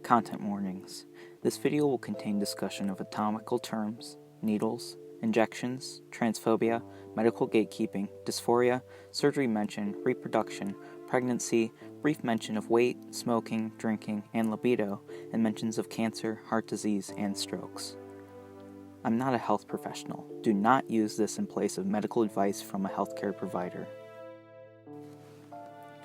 Content warnings. This video will contain discussion of anatomical terms, needles, injections, transphobia, medical gatekeeping, dysphoria, surgery mention, reproduction, pregnancy, brief mention of weight, smoking, drinking, and libido, and mentions of cancer, heart disease, and strokes. I'm not a health professional. Do not use this in place of medical advice from a healthcare provider.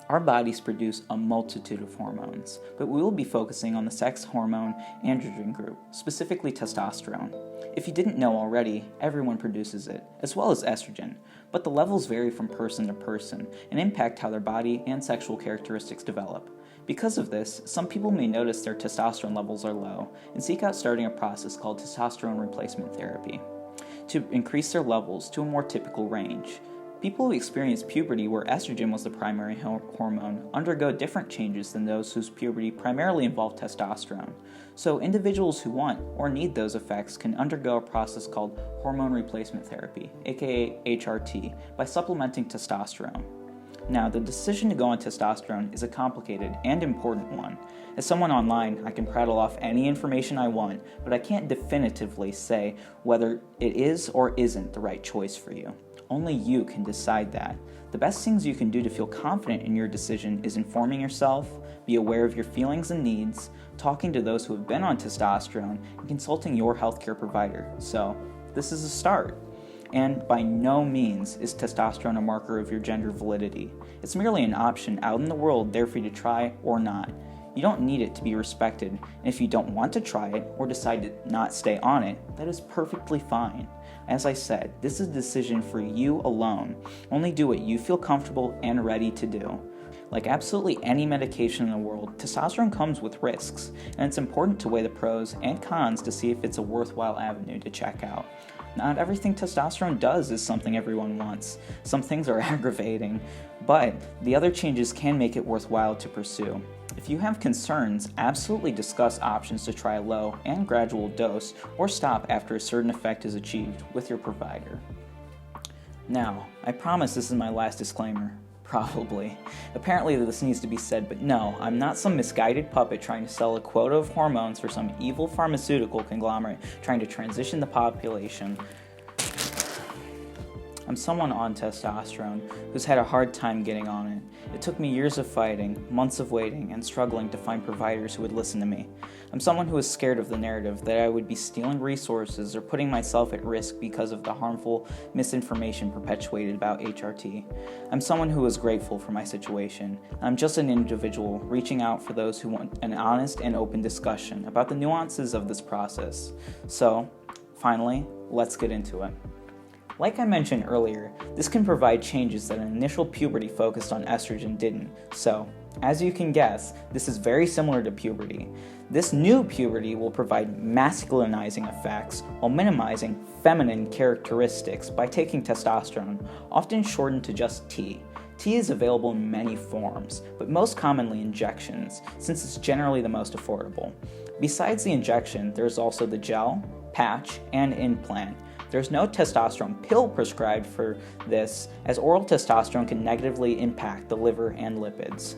Our bodies produce a multitude of hormones, but we will be focusing on the sex hormone androgen group, specifically testosterone. If you didn't know already, everyone produces it, as well as estrogen, but the levels vary from person to person and impact how their body and sexual characteristics develop. Because of this, some people may notice their testosterone levels are low and seek out starting a process called testosterone replacement therapy to increase their levels to a more typical range. People who experience puberty where estrogen was the primary hormone undergo different changes than those whose puberty primarily involved testosterone. So individuals who want or need those effects can undergo a process called hormone replacement therapy, aka HRT, by supplementing testosterone. Now, the decision to go on testosterone is a complicated and important one. As someone online, I can prattle off any information I want, but I can't definitively say whether it is or isn't the right choice for you. Only you can decide that. The best things you can do to feel confident in your decision is informing yourself, be aware of your feelings and needs, talking to those who have been on testosterone, and consulting your healthcare provider. So, this is a start. And by no means is testosterone a marker of your gender validity. It's merely an option out in the world there for you to try or not. You don't need it to be respected, and if you don't want to try it or decide to not stay on it, that is perfectly fine. As I said, this is a decision for you alone. Only do what you feel comfortable and ready to do. Like absolutely any medication in the world, testosterone comes with risks, and it's important to weigh the pros and cons to see if it's a worthwhile avenue to check out. Not everything testosterone does is something everyone wants. Some things are aggravating, but the other changes can make it worthwhile to pursue. If you have concerns, absolutely discuss options to try a low and gradual dose or stop after a certain effect is achieved with your provider. Now, I promise this is my last disclaimer. Probably. Apparently this needs to be said, but no, I'm not some misguided puppet trying to sell a quota of hormones for some evil pharmaceutical conglomerate trying to transition the population. I'm someone on testosterone who's had a hard time getting on it. It took me years of fighting, months of waiting, and struggling to find providers who would listen to me. I'm someone who is scared of the narrative that I would be stealing resources or putting myself at risk because of the harmful misinformation perpetuated about HRT. I'm someone who is grateful for my situation. I'm just an individual reaching out for those who want an honest and open discussion about the nuances of this process. So, finally, let's get into it. Like I mentioned earlier, this can provide changes that an initial puberty focused on estrogen didn't. So, as you can guess, this is very similar to puberty. This new puberty will provide masculinizing effects while minimizing feminine characteristics by taking testosterone, often shortened to just T. T is available in many forms, but most commonly injections, since it's generally the most affordable. Besides the injection, there's also the gel, patch, and implant. There's no testosterone pill prescribed for this, as oral testosterone can negatively impact the liver and lipids.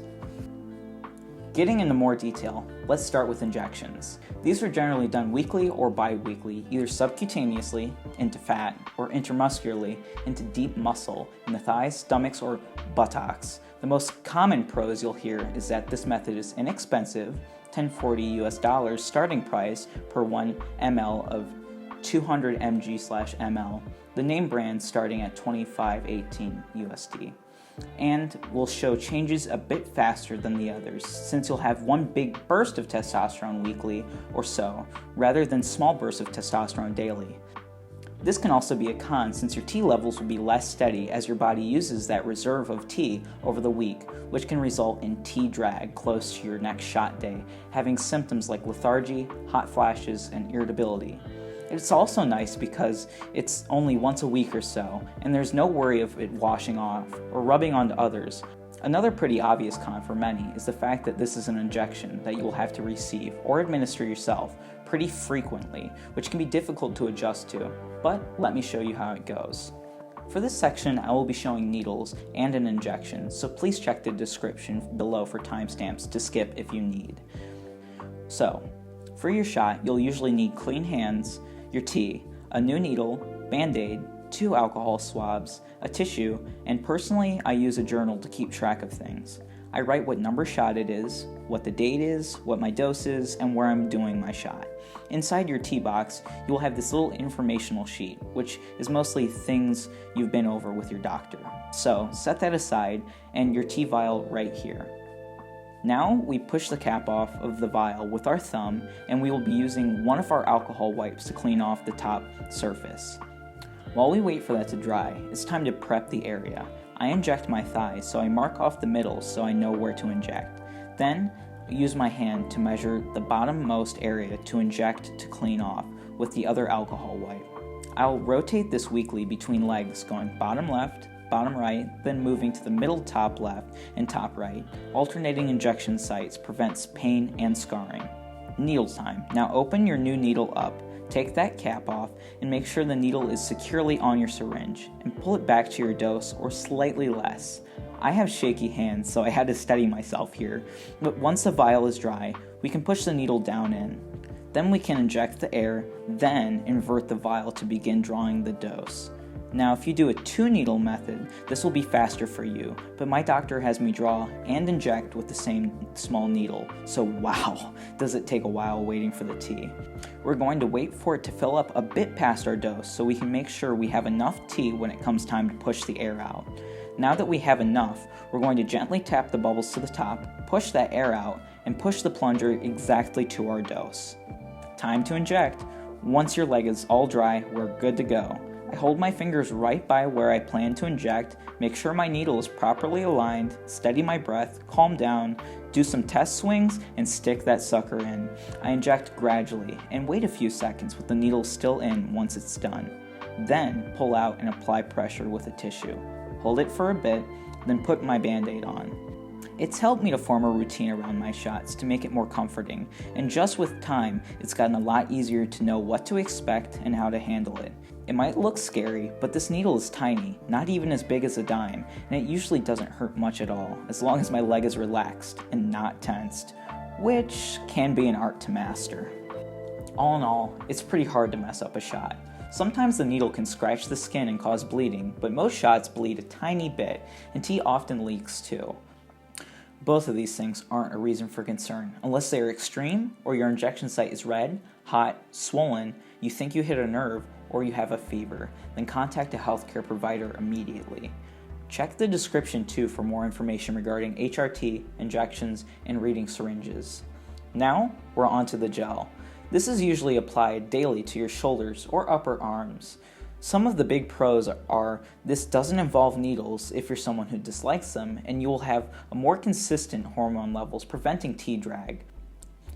Getting into more detail, let's start with injections. These are generally done weekly or bi-weekly, either subcutaneously into fat or intramuscularly into deep muscle in the thighs, stomachs, or buttocks. The most common pros you'll hear is that this method is inexpensive, $1040 starting price per 1 ml of 200 mg/ml, the name brand starting at $25.18 USD, and will show changes a bit faster than the others since you'll have one big burst of testosterone weekly or so, rather than small bursts of testosterone daily. This can also be a con since your T levels will be less steady as your body uses that reserve of T over the week, which can result in T drag close to your next shot day, having symptoms like lethargy, hot flashes, and irritability. It's also nice because it's only once a week or so, and there's no worry of it washing off or rubbing onto others. Another pretty obvious con for many is the fact that this is an injection that you will have to receive or administer yourself pretty frequently, which can be difficult to adjust to, but let me show you how it goes. For this section, I will be showing needles and an injection, so please check the description below for timestamps to skip if you need. So, for your shot, you'll usually need clean hands, your tea, a new needle, Band-Aid, 2 alcohol swabs, a tissue, and personally, I use a journal to keep track of things. I write what number shot it is, what the date is, what my dose is, and where I'm doing my shot. Inside your tea box, you will have this little informational sheet, which is mostly things you've been over with your doctor. So, set that aside, and your tea vial right here. Now, we push the cap off of the vial with our thumb, and we will be using one of our alcohol wipes to clean off the top surface. While we wait for that to dry, it's time to prep the area. I inject my thigh, so I mark off the middle so I know where to inject. Then, I use my hand to measure the bottommost area to inject to clean off with the other alcohol wipe. I'll rotate this weekly between legs, going bottom left, bottom right, then moving to the middle top left and top right. Alternating injection sites prevents pain and scarring. Needle time. Now open your new needle up. Take that cap off and make sure the needle is securely on your syringe and pull it back to your dose or slightly less. I have shaky hands, so I had to steady myself here, but once the vial is dry, we can push the needle down in. Then we can inject the air, then invert the vial to begin drawing the dose. Now, if you do a 2-needle method, this will be faster for you, but my doctor has me draw and inject with the same small needle, so wow, does it take a while waiting for the tea. We're going to wait for it to fill up a bit past our dose so we can make sure we have enough tea when it comes time to push the air out. Now that we have enough, we're going to gently tap the bubbles to the top, push that air out, and push the plunger exactly to our dose. Time to inject. Once your leg is all dry, we're good to go. I hold my fingers right by where I plan to inject, make sure my needle is properly aligned, steady my breath, calm down, do some test swings, and stick that sucker in. I inject gradually and wait a few seconds with the needle still in once it's done. Then pull out and apply pressure with a tissue. Hold it for a bit, then put my Band-Aid on. It's helped me to form a routine around my shots to make it more comforting, and just with time, it's gotten a lot easier to know what to expect and how to handle it. It might look scary, but this needle is tiny, not even as big as a dime, and it usually doesn't hurt much at all, as long as my leg is relaxed and not tensed, which can be an art to master. All in all, it's pretty hard to mess up a shot. Sometimes the needle can scratch the skin and cause bleeding, but most shots bleed a tiny bit, and tea often leaks too. Both of these things aren't a reason for concern, unless they are extreme, or your injection site is red, hot, swollen, you think you hit a nerve, or you have a fever. Then contact a healthcare provider immediately. Check the description too for more information regarding HRT, injections, and reading syringes. Now, we're onto the gel. This is usually applied daily to your shoulders or upper arms. Some of the big pros are this doesn't involve needles if you're someone who dislikes them, and you will have a more consistent hormone levels preventing tea drag.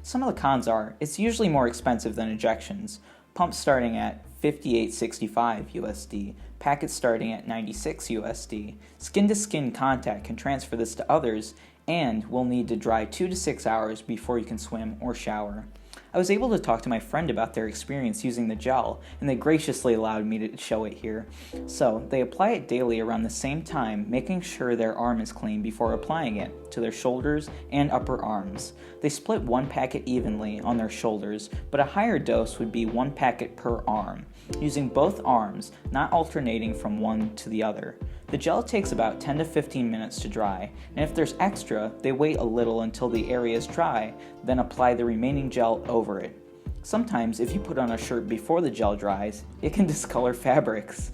Some of the cons are it's usually more expensive than injections, pumps starting at $58.65 USD, packets starting at $96 USD. Skin-to-skin contact can transfer this to others, and will need to dry 2 to 6 hours before you can swim or shower. I was able to talk to my friend about their experience using the gel, and they graciously allowed me to show it here. So, they apply it daily around the same time, making sure their arm is clean before applying it to their shoulders and upper arms. They split 1 packet evenly on their shoulders, but a higher dose would be 1 packet per arm, using both arms, not alternating from one to the other. The gel takes about 10 to 15 minutes to dry, and if there's extra, they wait a little until the area is dry, then apply the remaining gel over it. Sometimes, if you put on a shirt before the gel dries, it can discolor fabrics.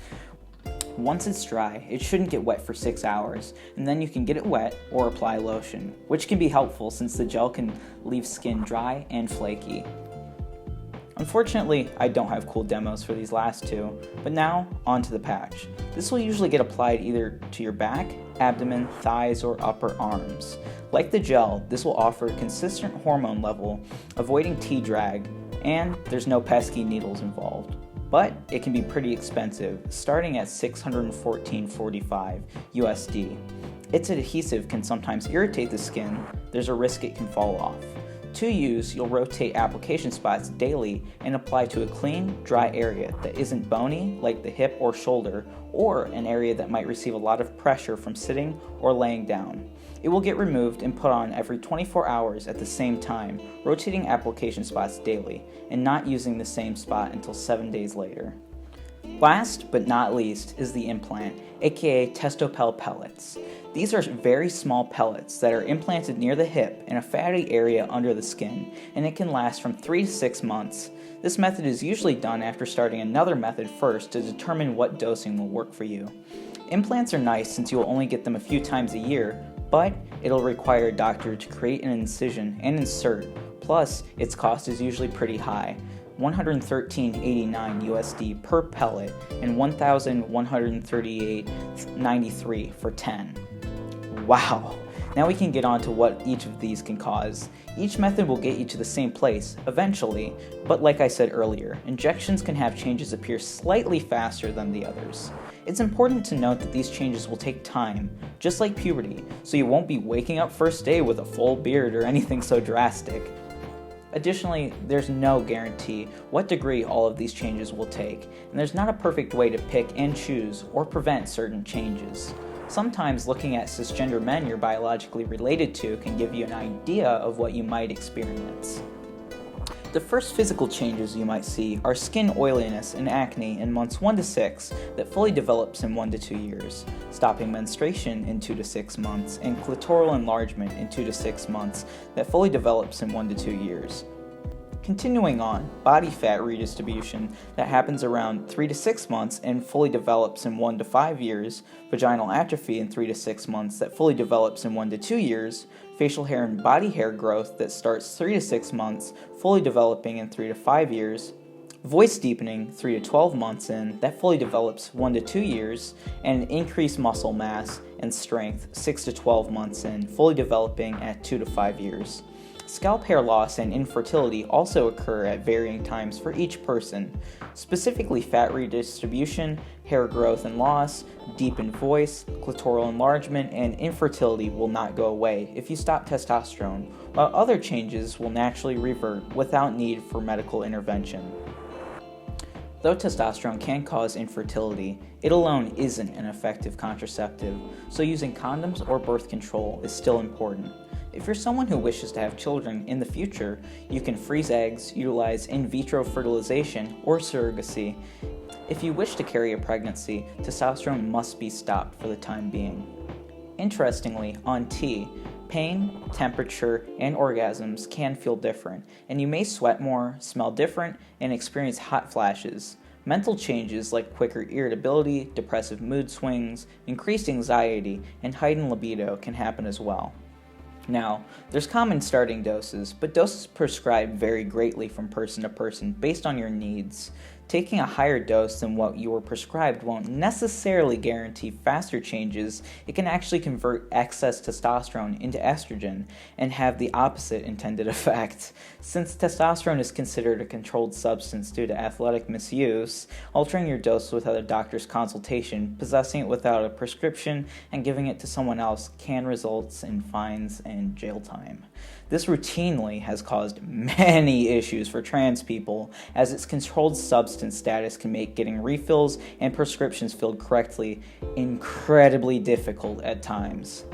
Once it's dry, it shouldn't get wet for 6 hours, and then you can get it wet or apply lotion, which can be helpful since the gel can leave skin dry and flaky. Unfortunately, I don't have cool demos for these last two, but now, on to the patch. This will usually get applied either to your back, abdomen, thighs, or upper arms. Like the gel, this will offer a consistent hormone level, avoiding tea drag, and there's no pesky needles involved. But it can be pretty expensive, starting at $614.45 USD. Its adhesive can sometimes irritate the skin, there's a risk it can fall off. To use, you'll rotate application spots daily and apply to a clean, dry area that isn't bony, like the hip or shoulder, or an area that might receive a lot of pressure from sitting or laying down. It will get removed and put on every 24 hours at the same time, rotating application spots daily, and not using the same spot until 7 days later. Last but not least is the implant, aka Testopel pellets. These are very small pellets that are implanted near the hip in a fatty area under the skin, and it can last from 3 to 6 months. This method is usually done after starting another method first to determine what dosing will work for you. Implants are nice since you will only get them a few times a year, but it'll require a doctor to create an incision and insert, plus its cost is usually pretty high. $113.89 USD per pellet and $1,138.93 for 10. Wow! Now we can get on to what each of these can cause. Each method will get you to the same place, eventually, but like I said earlier, injections can have changes appear slightly faster than the others. It's important to note that these changes will take time, just like puberty, so you won't be waking up first day with a full beard or anything so drastic. Additionally, there's no guarantee what degree all of these changes will take, and there's not a perfect way to pick and choose or prevent certain changes. Sometimes looking at cisgender men you're biologically related to can give you an idea of what you might experience. The first physical changes you might see are skin oiliness and acne in months 1 to 6 that fully develops in 1 to 2 years, stopping menstruation in 2 to 6 months, and clitoral enlargement in 2 to 6 months that fully develops in 1 to 2 years. Continuing on, body fat redistribution that happens around 3 to 6 months and fully develops in 1 to 5 years, vaginal atrophy in 3 to 6 months that fully develops in 1 to 2 years, facial hair and body hair growth that starts 3 to 6 months, fully developing in 3 to 5 years, voice deepening 3 to 12 months in, that fully develops 1 to 2 years, and increased muscle mass and strength 6 to 12 months in, fully developing at 2 to 5 years. Scalp hair loss and infertility also occur at varying times for each person. Specifically, fat redistribution, hair growth and loss, deepened voice, clitoral enlargement, and infertility will not go away if you stop testosterone, while other changes will naturally revert without need for medical intervention. Though testosterone can cause infertility, it alone isn't an effective contraceptive, so using condoms or birth control is still important. If you're someone who wishes to have children in the future, you can freeze eggs, utilize in vitro fertilization, or surrogacy. If you wish to carry a pregnancy, testosterone must be stopped for the time being. Interestingly, on T, pain, temperature, and orgasms can feel different, and you may sweat more, smell different, and experience hot flashes. Mental changes like quicker irritability, depressive mood swings, increased anxiety, and heightened libido can happen as well. Now, there's common starting doses, but doses prescribed vary greatly from person to person based on your needs. Taking a higher dose than what you were prescribed won't necessarily guarantee faster changes. It can actually convert excess testosterone into estrogen and have the opposite intended effect. Since testosterone is considered a controlled substance due to athletic misuse, altering your dose without a doctor's consultation, possessing it without a prescription, and giving it to someone else can result in fines and jail time. This routinely has caused many issues for trans people, as its controlled substance status can make getting refills and prescriptions filled correctly incredibly difficult at times.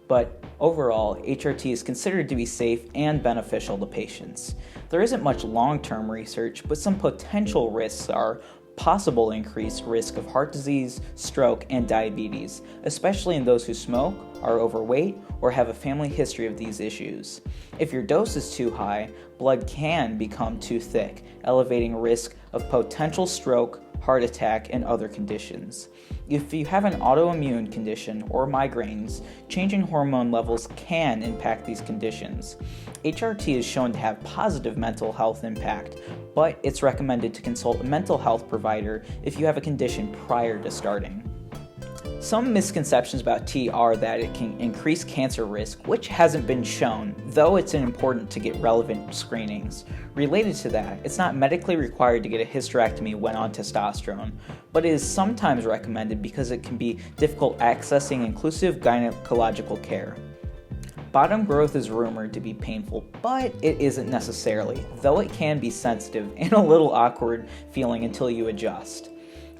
But overall, HRT is considered to be safe and beneficial to patients. There isn't much long-term research, but some potential risks are possible increased risk of heart disease, stroke, and diabetes, especially in those who smoke, are overweight, or have a family history of these issues. If your dose is too high, blood can become too thick, elevating risk of potential stroke, heart attack, and other conditions. If you have an autoimmune condition or migraines, changing hormone levels can impact these conditions. HRT is shown to have positive mental health impact, but it's recommended to consult a mental health provider if you have a condition prior to starting. Some misconceptions about T are that it can increase cancer risk, which hasn't been shown, though it's important to get relevant screenings. Related to that, it's not medically required to get a hysterectomy when on testosterone, but it is sometimes recommended because it can be difficult accessing inclusive gynecological care. Bottom growth is rumored to be painful, but it isn't necessarily, though it can be sensitive and a little awkward feeling until you adjust.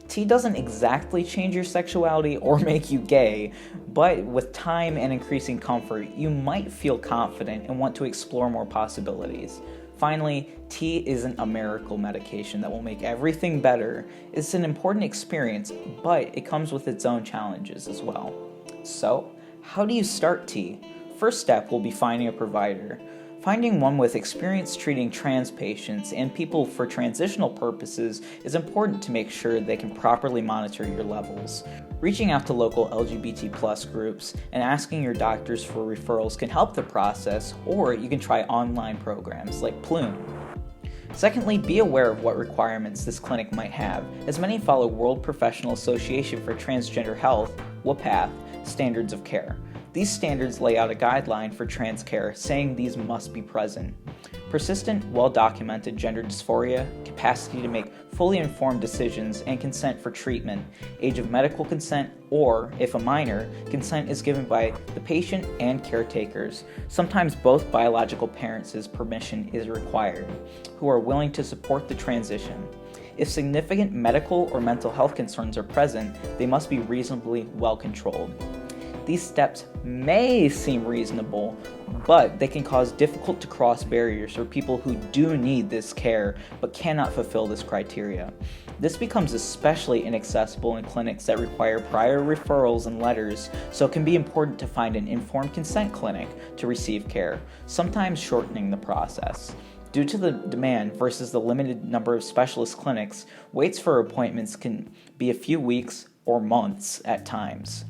T doesn't exactly change your sexuality or make you gay, but with time and increasing comfort, you might feel confident and want to explore more possibilities. Finally, T isn't a miracle medication that will make everything better. It's an important experience, but it comes with its own challenges as well. So, how do you start T? First step will be finding a provider. Finding one with experience treating trans patients and people for transitional purposes is important to make sure they can properly monitor your levels. Reaching out to local LGBT+ groups and asking your doctors for referrals can help the process, or you can try online programs like Plume. Secondly, be aware of what requirements this clinic might have, as many follow World Professional Association for Transgender Health, WPATH, standards of care. These standards lay out a guideline for trans care, saying these must be present. Persistent, well-documented gender dysphoria, capacity to make fully informed decisions, and consent for treatment, age of medical consent, or, if a minor, consent is given by the patient and caretakers. Sometimes both biological parents' permission is required, who are willing to support the transition. If significant medical or mental health concerns are present, they must be reasonably well controlled. These steps may seem reasonable, but they can cause difficult to cross barriers for people who do need this care but cannot fulfill this criteria. This becomes especially inaccessible in clinics that require prior referrals and letters, so it can be important to find an informed consent clinic to receive care, sometimes shortening the process. Due to the demand versus the limited number of specialist clinics, waits for appointments can be a few weeks or months at times.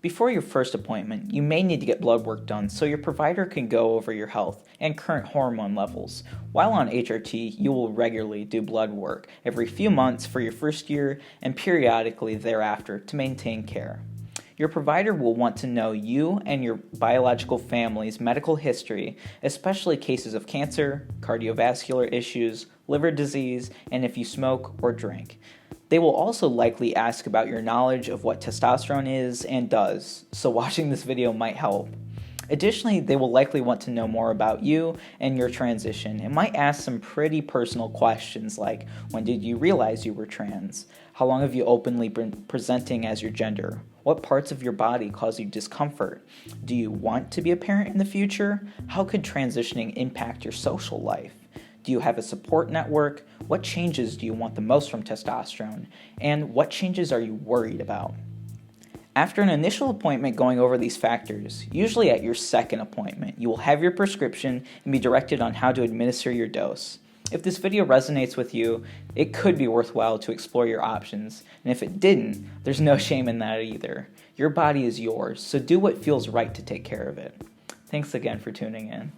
Before your first appointment, you may need to get blood work done so your provider can go over your health and current hormone levels. While on HRT, you will regularly do blood work every few months for your first year and periodically thereafter to maintain care. Your provider will want to know you and your biological family's medical history, especially cases of cancer, cardiovascular issues, liver disease, and if you smoke or drink. They will also likely ask about your knowledge of what testosterone is and does, so watching this video might help. Additionally, they will likely want to know more about you and your transition and might ask some pretty personal questions like, when did you realize you were trans? How long have you openly been presenting as your gender? What parts of your body cause you discomfort? Do you want to be a parent in the future? How could transitioning impact your social life? Do you have a support network? What changes do you want the most from testosterone? And what changes are you worried about? After an initial appointment going over these factors, usually at your second appointment, you will have your prescription and be directed on how to administer your dose. If this video resonates with you, it could be worthwhile to explore your options, and if it didn't, there's no shame in that either. Your body is yours, so do what feels right to take care of it. Thanks again for tuning in.